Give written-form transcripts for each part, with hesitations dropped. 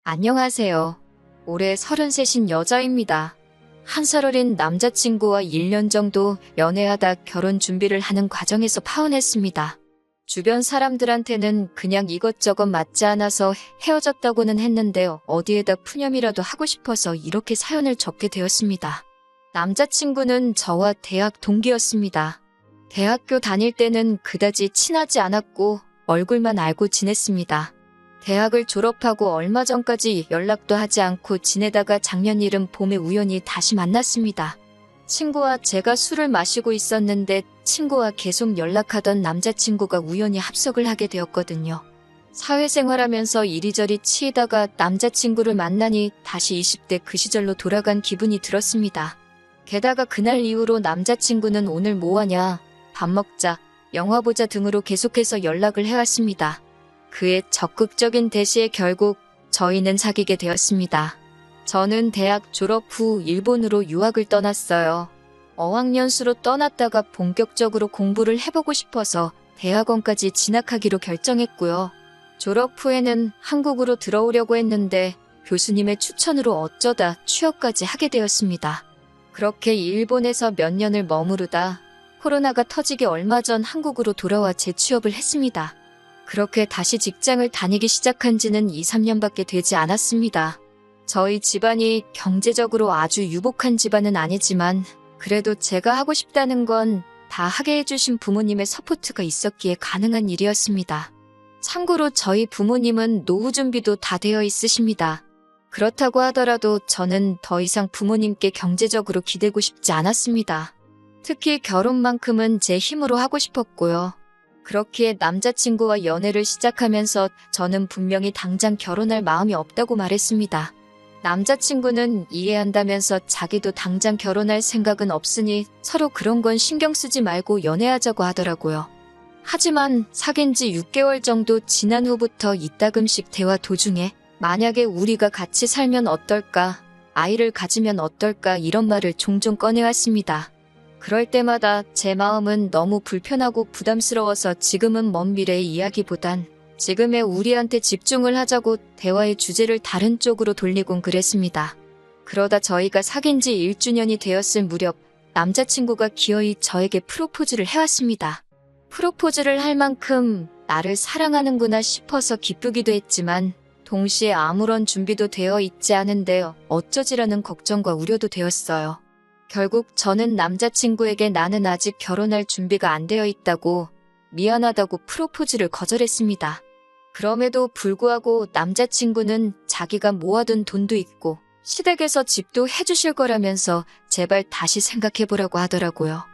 안녕하세요. 올해 33인 여자입니다. 한 살 어린 남자친구와 1년 정도 연애하다 결혼 준비를 하는 과정에서 파혼했습니다. 주변 사람들한테는 그냥 이것저것 맞지 않아서 헤어졌다고는 했는데 어디에다 푸념이라도 하고 싶어서 이렇게 사연을 적게 되었습니다. 남자친구는 저와 대학 동기였습니다. 대학교 다닐 때는 그다지 친하지 않았고 얼굴만 알고 지냈습니다. 대학을 졸업하고 얼마 전까지 연락도 하지 않고 지내다가 작년 이른 봄에 우연히 다시 만났습니다. 친구와 제가 술을 마시고 있었는데 친구와 계속 연락하던 남자친구가 우연히 합석을 하게 되었거든요. 사회생활하면서 이리저리 치이다가 남자친구를 만나니 다시 20대 그 시절로 돌아간 기분이 들었습니다. 게다가 그날 이후로 남자친구는 오늘 뭐하냐, 밥 먹자, 영화 보자 등으로 계속해서 연락을 해왔습니다. 그의 적극적인 대시에 결국 저희는 사귀게 되었습니다. 저는 대학 졸업 후 일본으로 유학을 떠났어요. 어학연수로 떠났다가 본격적으로 공부를 해보고 싶어서 대학원까지 진학하기로 결정했고요. 졸업 후에는 한국으로 들어오려고 했는데 교수님의 추천으로 어쩌다 취업까지 하게 되었습니다. 그렇게 일본에서 몇 년을 머무르다 코로나가 터지기 얼마 전 한국으로 돌아와 재취업을 했습니다. 그렇게 다시 직장을 다니기 시작한 지는 2, 3년밖에 되지 않았습니다. 저희 집안이 경제적으로 아주 유복한 집안은 아니지만 그래도 제가 하고 싶다는 건 다 하게 해주신 부모님의 서포트가 있었기에 가능한 일이었습니다. 참고로 저희 부모님은 노후 준비도 다 되어 있으십니다. 그렇다고 하더라도 저는 더 이상 부모님께 경제적으로 기대고 싶지 않았습니다. 특히 결혼만큼은 제 힘으로 하고 싶었고요. 그렇기에 남자친구와 연애를 시작하면서 저는 분명히 당장 결혼할 마음이 없다고 말했습니다. 남자친구는 이해한다면서 자기도 당장 결혼할 생각은 없으니 서로 그런 건 신경 쓰지 말고 연애하자고 하더라고요. 하지만 사귄 지 6개월 정도 지난 후부터 이따금씩 대화 도중에 만약에 우리가 같이 살면 어떨까, 아이를 가지면 어떨까 이런 말을 종종 꺼내왔습니다. 그럴 때마다 제 마음은 너무 불편하고 부담스러워서 지금은 먼 미래의 이야기보단 지금의 우리한테 집중을 하자고 대화의 주제를 다른 쪽으로 돌리곤 그랬습니다. 그러다 저희가 사귄 지 1주년이 되었을 무렵 남자친구가 기어이 저에게 프로포즈를 해왔습니다. 프로포즈를 할 만큼 나를 사랑하는구나 싶어서 기쁘기도 했지만 동시에 아무런 준비도 되어 있지 않은데 어쩌지라는 걱정과 우려도 되었어요. 결국 저는 남자친구에게 나는 아직 결혼할 준비가 안 되어 있다고 미안하다고 프로포즈를 거절했습니다. 그럼에도 불구하고 남자친구는 자기가 모아둔 돈도 있고 시댁에서 집도 해주실 거라면서 제발 다시 생각해보라고 하더라고요.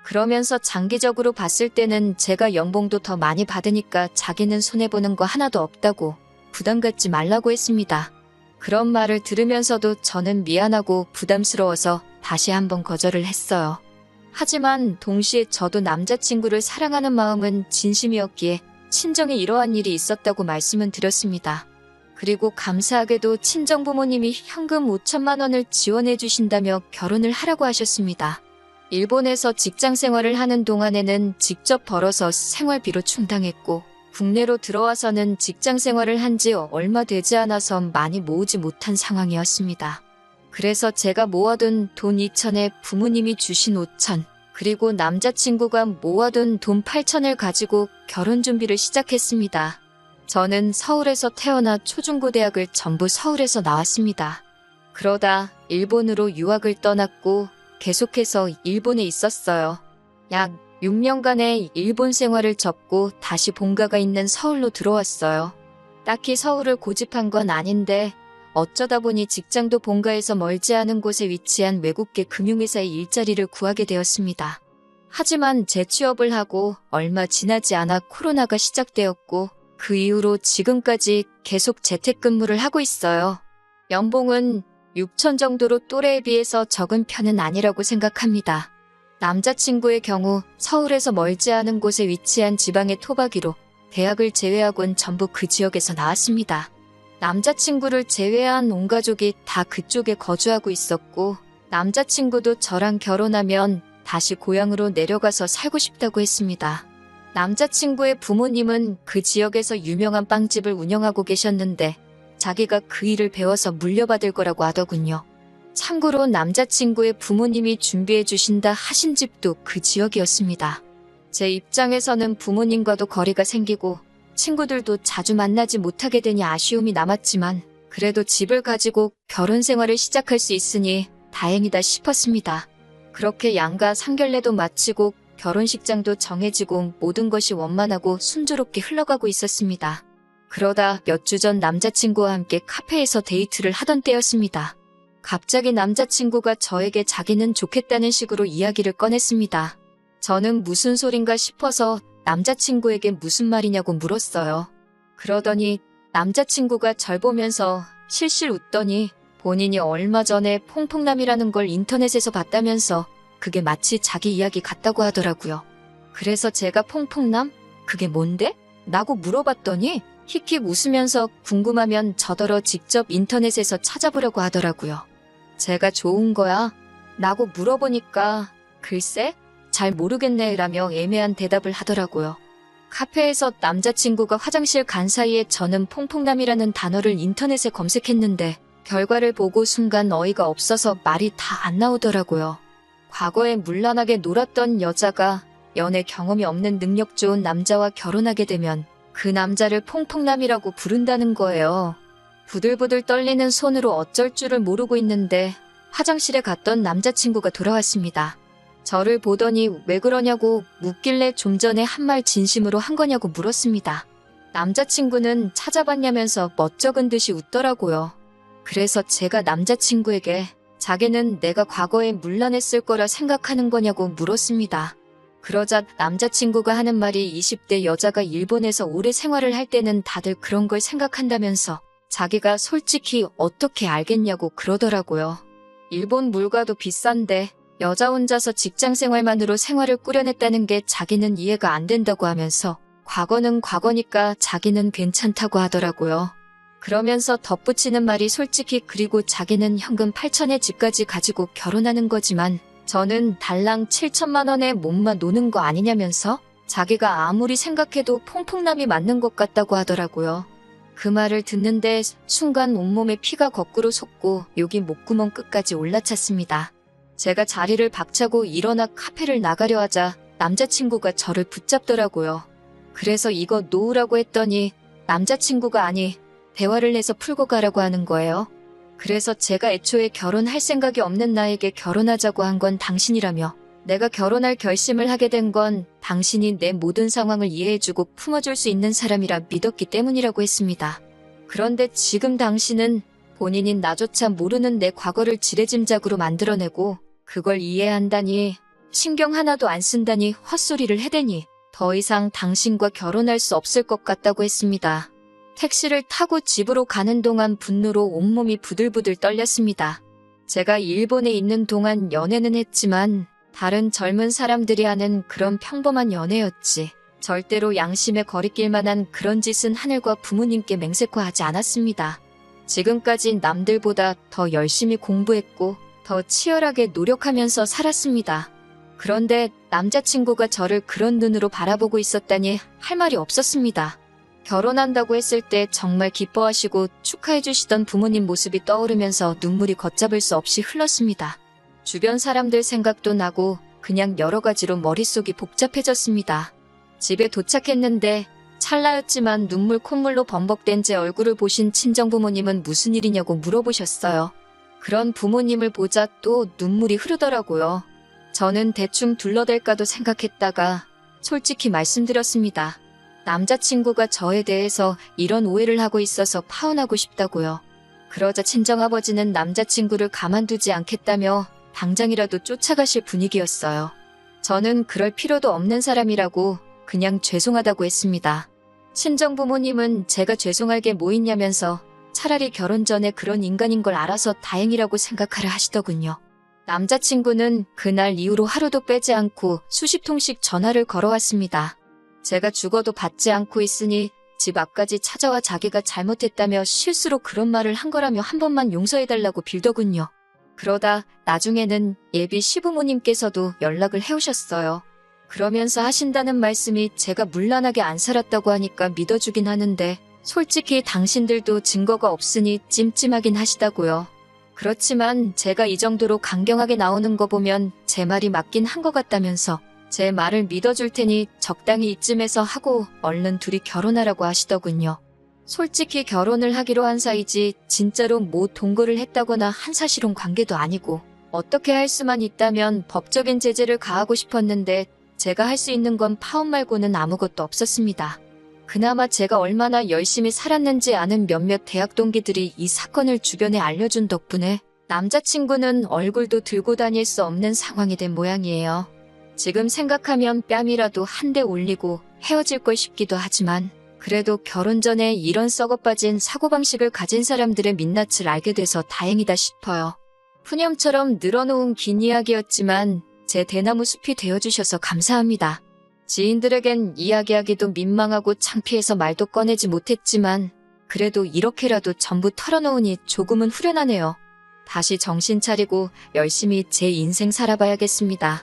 그러면서 장기적으로 봤을 때는 제가 연봉도 더 많이 받으니까 자기는 손해보는 거 하나도 없다고 부담 갖지 말라고 했습니다. 그런 말을 들으면서도 저는 미안하고 부담스러워서 다시 한번 거절을 했어요. 하지만 동시에 저도 남자친구를 사랑하는 마음은 진심이었기에 친정에 이러한 일이 있었다고 말씀은 드렸습니다. 그리고 감사하게도 친정부모님이 현금 5천만 원을 지원해 주신다며 결혼을 하라고 하셨습니다. 일본에서 직장 생활을 하는 동안에는 직접 벌어서 생활비로 충당했고 국내로 들어와서는 직장 생활을 한 지 얼마 되지 않아서 많이 모으지 못한 상황이었습니다. 그래서 제가 모아둔 돈 2천에 부모님이 주신 5천, 그리고 남자친구가 모아둔 돈 8천을 가지고 결혼 준비를 시작했습니다. 저는 서울에서 태어나 초중고대학을 전부 서울에서 나왔습니다. 그러다 일본으로 유학을 떠났고 계속해서 일본에 있었어요. 약 6년간의 일본 생활을 접고 다시 본가가 있는 서울로 들어왔어요. 딱히 서울을 고집한 건 아닌데 어쩌다 보니 직장도 본가에서 멀지 않은 곳에 위치한 외국계 금융회사의 일자리를 구하게 되었습니다. 하지만 재취업을 하고 얼마 지나지 않아 코로나가 시작되었고 그 이후로 지금까지 계속 재택근무를 하고 있어요. 연봉은 6천 정도로 또래에 비해서 적은 편은 아니라고 생각합니다. 남자친구의 경우 서울에서 멀지 않은 곳에 위치한 지방의 토박이로 대학을 제외하곤 전부 그 지역에서 나왔습니다. 남자친구를 제외한 온 가족이 다 그쪽에 거주하고 있었고 남자친구도 저랑 결혼하면 다시 고향으로 내려가서 살고 싶다고 했습니다. 남자친구의 부모님은 그 지역에서 유명한 빵집을 운영하고 계셨는데 자기가 그 일을 배워서 물려받을 거라고 하더군요. 참고로 남자친구의 부모님이 준비해 주신다 하신 집도 그 지역이었습니다. 제 입장에서는 부모님과도 거리가 생기고 친구들도 자주 만나지 못하게 되니 아쉬움이 남았지만 그래도 집을 가지고 결혼 생활을 시작할 수 있으니 다행이다 싶었습니다. 그렇게 양가 상견례도 마치고 결혼식장도 정해지고 모든 것이 원만하고 순조롭게 흘러가고 있었습니다. 그러다 몇 주 전 남자친구와 함께 카페에서 데이트를 하던 때였습니다. 갑자기 남자친구가 저에게 자기는 좋겠다는 식으로 이야기를 꺼냈습니다. 저는 무슨 소린가 싶어서 남자친구에게 무슨 말이냐고 물었어요. 그러더니 남자친구가 절 보면서 실실 웃더니 본인이 얼마 전에 퐁퐁남이라는 걸 인터넷에서 봤다면서 그게 마치 자기 이야기 같다고 하더라고요. 그래서 제가 퐁퐁남? 그게 뭔데? 라고 물어봤더니 힉힉 웃으면서 궁금하면 저더러 직접 인터넷에서 찾아보려고 하더라고요. 제가 좋은 거야? 라고 물어보니까 글쎄? 잘 모르겠네 라며 애매한 대답을 하더라고요. 카페에서 남자친구가 화장실 간 사이에 저는 퐁퐁남이라는 단어를 인터넷에 검색했는데 결과를 보고 순간 어이가 없어서 말이 다 안 나오더라고요. 과거에 문란하게 놀았던 여자가 연애 경험이 없는 능력 좋은 남자와 결혼하게 되면 그 남자를 퐁퐁남이라고 부른다는 거예요. 부들부들 떨리는 손으로 어쩔 줄을 모르고 있는데 화장실에 갔던 남자친구가 돌아왔습니다. 저를 보더니 왜 그러냐고 묻길래 좀 전에 한 말 진심으로 한 거냐고 물었습니다. 남자친구는 찾아봤냐면서 멋쩍은 듯이 웃더라고요. 그래서 제가 남자친구에게 자기는 내가 과거에 문란했을 거라 생각하는 거냐고 물었습니다. 그러자 남자친구가 하는 말이 20대 여자가 일본에서 오래 생활을 할 때는 다들 그런 걸 생각한다면서 자기가 솔직히 어떻게 알겠냐고 그러더라고요. 일본 물가도 비싼데 여자 혼자서 직장 생활만으로 생활을 꾸려냈다는 게 자기는 이해가 안 된다고 하면서 과거는 과거니까 자기는 괜찮다고 하더라고요. 그러면서 덧붙이는 말이 솔직히 그리고 자기는 현금 8천에 집까지 가지고 결혼하는 거지만 저는 달랑 7천만 원에 몸만 노는 거 아니냐면서 자기가 아무리 생각해도 퐁퐁남이 맞는 것 같다고 하더라고요. 그 말을 듣는데 순간 온몸에 피가 거꾸로 솟고 욕이 목구멍 끝까지 올라찼습니다. 제가 자리를 박차고 일어나 카페를 나가려 하자 남자친구가 저를 붙잡더라고요. 그래서 이거 놓으라고 했더니 남자친구가 아니 대화를 내서 풀고 가라고 하는 거예요. 그래서 제가 애초에 결혼할 생각이 없는 나에게 결혼하자고 한 건 당신이라며 내가 결혼할 결심을 하게 된 건 당신이 내 모든 상황을 이해해주고 품어줄 수 있는 사람이라 믿었기 때문이라고 했습니다. 그런데 지금 당신은 본인인 나조차 모르는 내 과거를 지레짐작으로 만들어내고 그걸 이해한다니 신경 하나도 안 쓴다니 헛소리를 해대니 더 이상 당신과 결혼할 수 없을 것 같다고 했습니다. 택시를 타고 집으로 가는 동안 분노로 온몸이 부들부들 떨렸습니다. 제가 일본에 있는 동안 연애는 했지만 다른 젊은 사람들이 하는 그런 평범한 연애였지. 절대로 양심에 거리낄 만한 그런 짓은 하늘과 부모님께 맹세코하지 않았습니다. 지금까지 남들보다 더 열심히 공부했고 더 치열하게 노력하면서 살았습니다. 그런데 남자친구가 저를 그런 눈으로 바라보고 있었다니 할 말이 없었습니다. 결혼한다고 했을 때 정말 기뻐하시고 축하해주시던 부모님 모습이 떠오르면서 눈물이 걷잡을 수 없이 흘렀습니다. 주변 사람들 생각도 나고 그냥 여러 가지로 머릿속이 복잡해졌습니다. 집에 도착했는데 찰나였지만 눈물 콧물로 범벅된 제 얼굴을 보신 친정부모님은 무슨 일이냐고 물어보셨어요. 그런 부모님을 보자 또 눈물이 흐르더라고요. 저는 대충 둘러댈까도 생각했다가 솔직히 말씀드렸습니다. 남자친구가 저에 대해서 이런 오해를 하고 있어서 파혼하고 싶다고요. 그러자 친정아버지는 남자친구를 가만두지 않겠다며 당장이라도 쫓아가실 분위기였어요. 저는 그럴 필요도 없는 사람이라고 그냥 죄송하다고 했습니다. 친정부모님은 제가 죄송할 게 뭐 있냐면서 차라리 결혼 전에 그런 인간인 걸 알아서 다행이라고 생각하라 하시더군요. 남자친구는 그날 이후로 하루도 빼지 않고 수십 통씩 전화를 걸어왔습니다. 제가 죽어도 받지 않고 있으니 집 앞까지 찾아와 자기가 잘못했다며 실수로 그런 말을 한 거라며 한 번만 용서해달라고 빌더군요. 그러다 나중에는 예비 시부모님께서도 연락을 해오셨어요. 그러면서 하신다는 말씀이 제가 문란하게 안 살았다고 하니까 믿어주긴 하는데 솔직히 당신들도 증거가 없으니 찜찜하긴 하시다고요. 그렇지만 제가 이 정도로 강경하게 나오는 거 보면 제 말이 맞긴 한 것 같다면서 제 말을 믿어줄 테니 적당히 이쯤에서 하고 얼른 둘이 결혼하라고 하시더군요. 솔직히 결혼을 하기로 한 사이지 진짜로 뭐 동거를 했다거나 한 사실혼 관계도 아니고 어떻게 할 수만 있다면 법적인 제재를 가하고 싶었는데 제가 할 수 있는 건 파혼 말고는 아무것도 없었습니다. 그나마 제가 얼마나 열심히 살았는지 아는 몇몇 대학 동기들이 이 사건을 주변에 알려준 덕분에 남자친구는 얼굴도 들고 다닐 수 없는 상황이 된 모양이에요. 지금 생각하면 뺨이라도 한 대 올리고 헤어질 걸 싶기도 하지만 그래도 결혼 전에 이런 썩어빠진 사고방식을 가진 사람들의 민낯을 알게 돼서 다행이다 싶어요. 푸념처럼 늘어놓은 긴 이야기였지만 제 대나무 숲이 되어주셔서 감사합니다. 지인들에겐 이야기하기도 민망하고 창피해서 말도 꺼내지 못했지만 그래도 이렇게라도 전부 털어놓으니 조금은 후련하네요. 다시 정신 차리고 열심히 제 인생 살아봐야겠습니다.